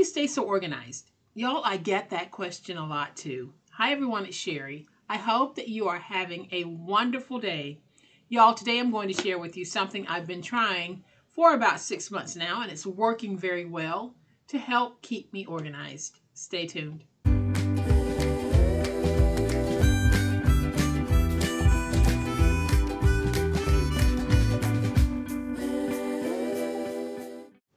you stay so organized? Y'all, I get that question a lot too. Hi everyone, it's Sherry. I hope that you are having a wonderful day. Y'all, today I'm going to share with you something I've been trying for about 6 months now, and it's working very well to help keep me organized. Stay tuned.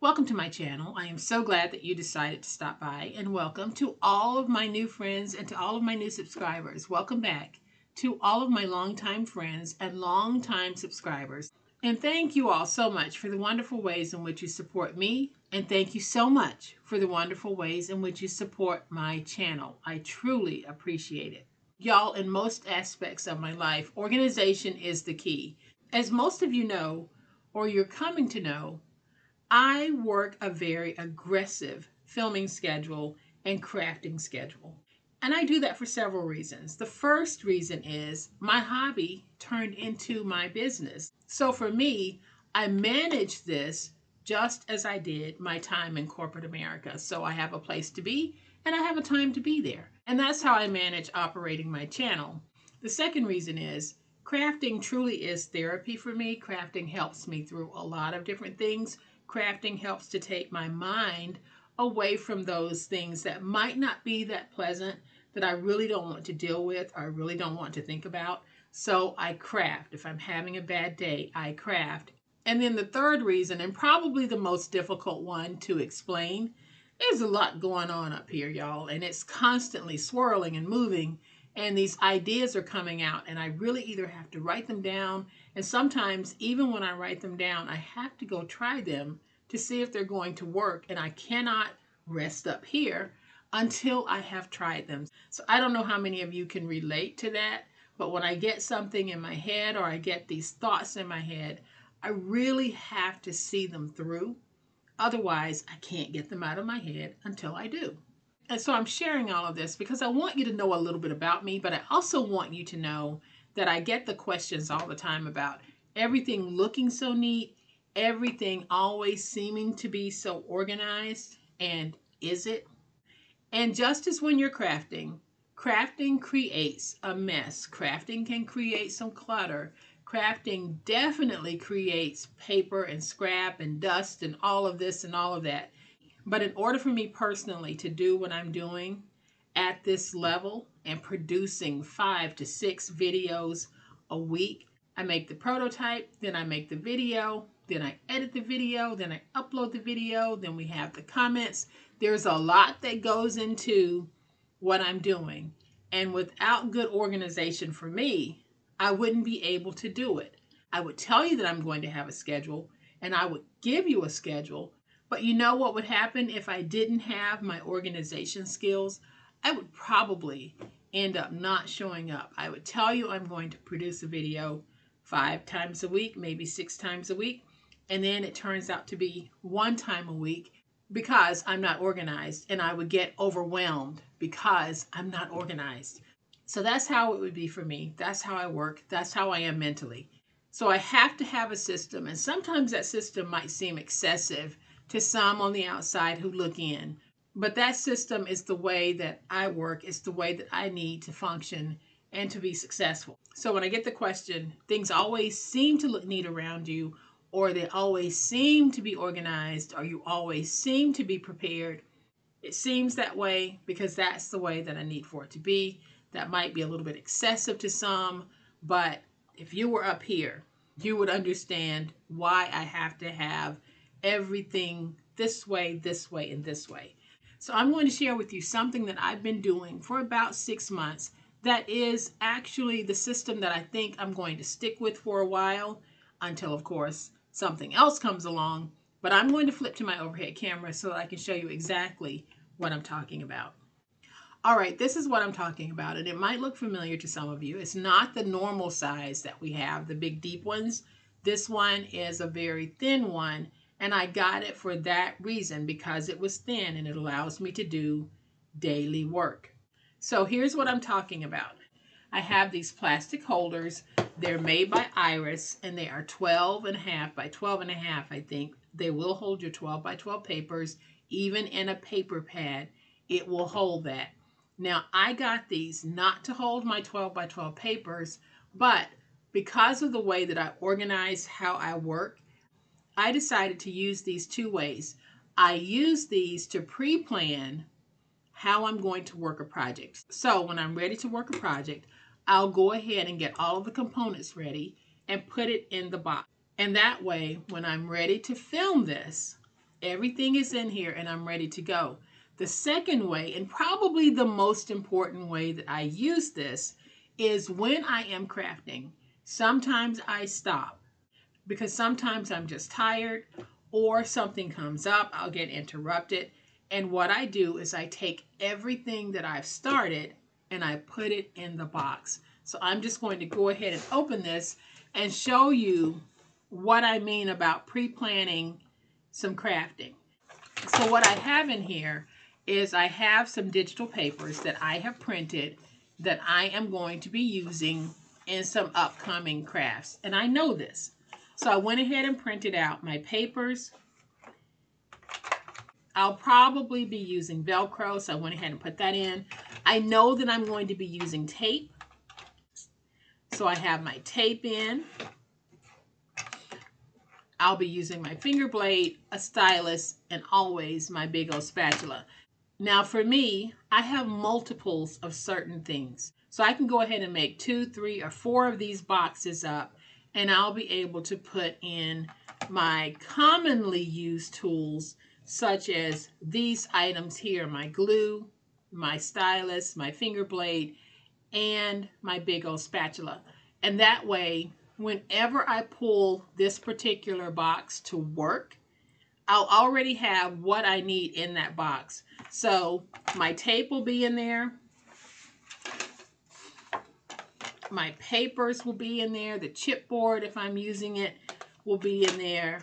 Welcome to my channel. I am so glad that you decided to stop by, and welcome to all of my new friends and to all of my new subscribers. Welcome back to all of my longtime friends and longtime subscribers. And thank you all so much for the wonderful ways in which you support me. And thank you so much for the wonderful ways in which you support my channel. I truly appreciate it. Y'all, in most aspects of my life, organization is the key. As most of you know, or you're coming to know, I work a very aggressive filming schedule and crafting schedule. And I do that for several reasons. The first reason is my hobby turned into my business. So for me, I manage this just as I did my time in corporate America. So I have a place to be and I have a time to be there. And that's how I manage operating my channel. The second reason is crafting truly is therapy for me. Crafting helps me through a lot of different things. Crafting helps to take my mind away from those things that might not be that pleasant, that I really don't want to deal with, or I really don't want to think about. So I craft. If I'm having a bad day, I craft. And then the third reason, and probably the most difficult one to explain, there's a lot going on up here, y'all, and it's constantly swirling and moving, and these ideas are coming out, and I really either have to write them down, and sometimes even when I write them down, I have to go try them to see if they're going to work, and I cannot rest up here until I have tried them. So I don't know how many of you can relate to that, but when I get something in my head or I get these thoughts in my head, I really have to see them through. Otherwise, I can't get them out of my head until I do. And so I'm sharing all of this because I want you to know a little bit about me, but I also want you to know that I get the questions all the time about everything looking so neat, everything always seeming to be so organized, and is it? And just as when you're crafting, crafting creates a mess. Crafting can create some clutter. Crafting definitely creates paper and scrap and dust and all of this and all of that. But in order for me personally to do what I'm doing at this level and producing 5 to 6 videos a week, I make the prototype, then I make the video, then I edit the video, then I upload the video, then we have the comments. There's a lot that goes into what I'm doing. And without good organization for me, I wouldn't be able to do it. I would tell you that I'm going to have a schedule and I would give you a schedule. But you know what would happen if I didn't have my organization skills? I would probably end up not showing up. I would tell you I'm going to produce a video 5 times a week, maybe 6 times a week, and then it turns out to be 1 time a week because I'm not organized, and I would get overwhelmed because I'm not organized. So that's how it would be for me. That's how I work. That's how I am mentally. So I have to have a system, and sometimes that system might seem excessive to some on the outside who look in. But that system is the way that I work. It's the way that I need to function and to be successful. So when I get the question, things always seem to look neat around you, or they always seem to be organized, or you always seem to be prepared, it seems that way because that's the way that I need for it to be. That might be a little bit excessive to some, but if you were up here, you would understand why I have to have everything this way, and this way. So I'm going to share with you something that I've been doing for about 6 months that is actually the system that I think I'm going to stick with for a while until, of course, something else comes along. But I'm going to flip to my overhead camera so that I can show you exactly what I'm talking about. All right, this is what I'm talking about, and it might look familiar to some of you. It's not the normal size that we have, the big deep ones. This one is a very thin one, and I got it for that reason because it was thin and it allows me to do daily work. So here's what I'm talking about. I have these plastic holders. They're made by Iris, and they are 12.5 by 12.5, I think. They will hold your 12 by 12 papers even in a paper pad, it will hold that. Now, I got these not to hold my 12 by 12 papers, but because of the way that I organize how I work, I decided to use these two ways. I use these to pre-plan how I'm going to work a project. So when I'm ready to work a project, I'll go ahead and get all of the components ready and put it in the box. And that way, when I'm ready to film this, everything is in here and I'm ready to go. The second way, and probably the most important way that I use this, is when I am crafting. Sometimes I stop because sometimes I'm just tired or something comes up, I'll get interrupted. And what I do is I take everything that I've started and I put it in the box. So I'm just going to go ahead and open this and show you what I mean about pre-planning some crafting. So what I have in here is I have some digital papers that I have printed that I am going to be using in some upcoming crafts. And I know this. So I went ahead and printed out my papers. I'll probably be using Velcro, so I went ahead and put that in. I know that I'm going to be using tape. So I have my tape in. I'll be using my finger blade, a stylus, and always my big old spatula. Now for me, I have multiples of certain things. So I can go ahead and make 2, 3, or 4 of these boxes up, and I'll be able to put in my commonly used tools, such as these items here, my glue, my stylus, my finger blade, and my big old spatula. And that way, whenever I pull this particular box to work, I'll already have what I need in that box. So my tape will be in there. My papers will be in there. The chipboard, if I'm using it, will be in there.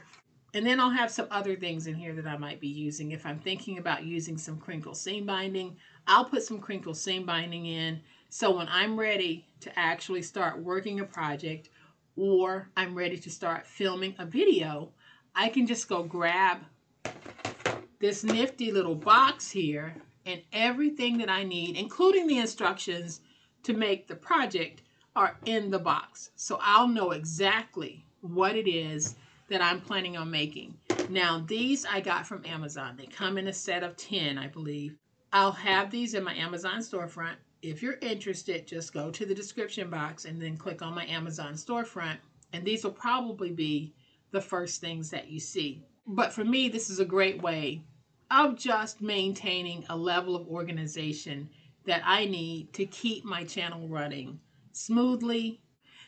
And then I'll have some other things in here that I might be using. If I'm thinking about using some crinkle seam binding, I'll put some crinkle seam binding in. So when I'm ready to actually start working a project, or I'm ready to start filming a video, I can just go grab this nifty little box here, and everything that I need, including the instructions to make the project, are in the box. So I'll know exactly what it is that I'm planning on making. Now these I got from Amazon. They come in a set of 10, I believe. I'll have these in my Amazon storefront. If you're interested, just go to the description box and then click on my Amazon storefront, and these will probably be the first things that you see. But for me, this is a great way of just maintaining a level of organization that I need to keep my channel running smoothly,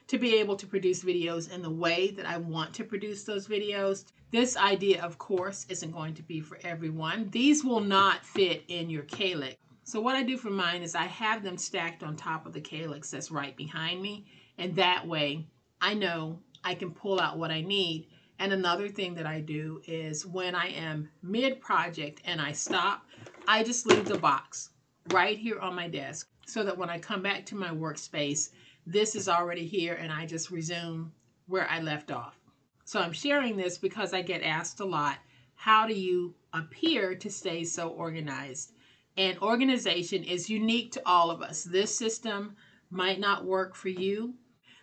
to be able to produce videos in the way that I want to produce those videos. This idea, of course, isn't going to be for everyone. These will not fit in your Kallax. So what I do for mine is I have them stacked on top of the Kallax that's right behind me, and that way I know I can pull out what I need. And another thing that I do is when I am mid-project and I stop, I just leave the box right here on my desk so that when I come back to my workspace, this is already here and I just resume where I left off. So I'm sharing this because I get asked a lot, how do you appear to stay so organized? And organization is unique to all of us. This system might not work for you,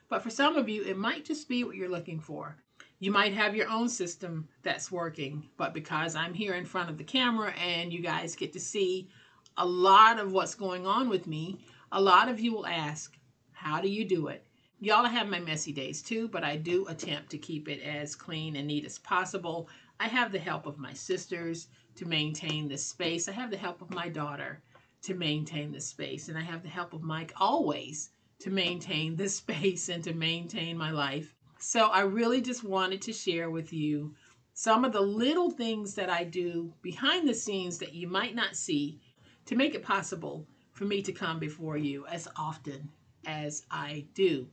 but for some of you, it might just be what you're looking for. You might have your own system that's working, but because I'm here in front of the camera and you guys get to see a lot of what's going on with me, a lot of you will ask, how do you do it? Y'all have my messy days too, but I do attempt to keep it as clean and neat as possible. I have the help of my sisters to maintain this space. I have the help of my daughter to maintain this space. And I have the help of Mike always to maintain this space and to maintain my life. So I really just wanted to share with you some of the little things that I do behind the scenes that you might not see to make it possible for me to come before you as often as I do.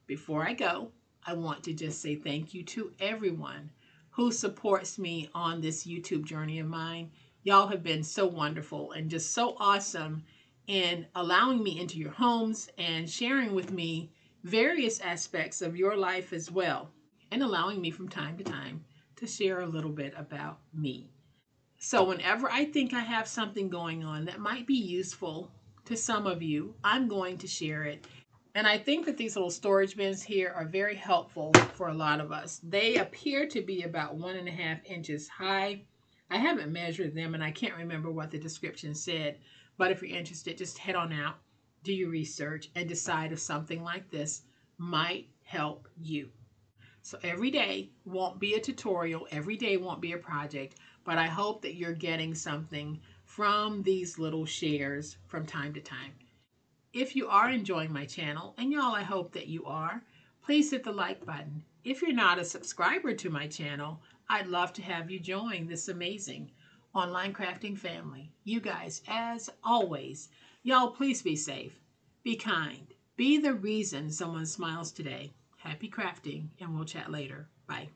Before I go, I want to just say thank you to everyone who supports me on this YouTube journey of mine. Y'all have been so wonderful and just so awesome in allowing me into your homes and sharing with me various aspects of your life as well, and allowing me from time to time to share a little bit about me. So whenever I think I have something going on that might be useful to some of you, I'm going to share it. And I think that these little storage bins here are very helpful for a lot of us. They appear to be about 1.5 inches high. I haven't measured them and I can't remember what the description said. But if you're interested, just head on out, do your research, and decide if something like this might help you. So every day won't be a tutorial, every day won't be a project, but I hope that you're getting something from these little shares from time to time. If you are enjoying my channel, and y'all, I hope that you are, please hit the like button. If you're not a subscriber to my channel, I'd love to have you join this amazing online crafting family. You guys, as always, y'all, please be safe, be kind, be the reason someone smiles today. Happy crafting, and we'll chat later. Bye.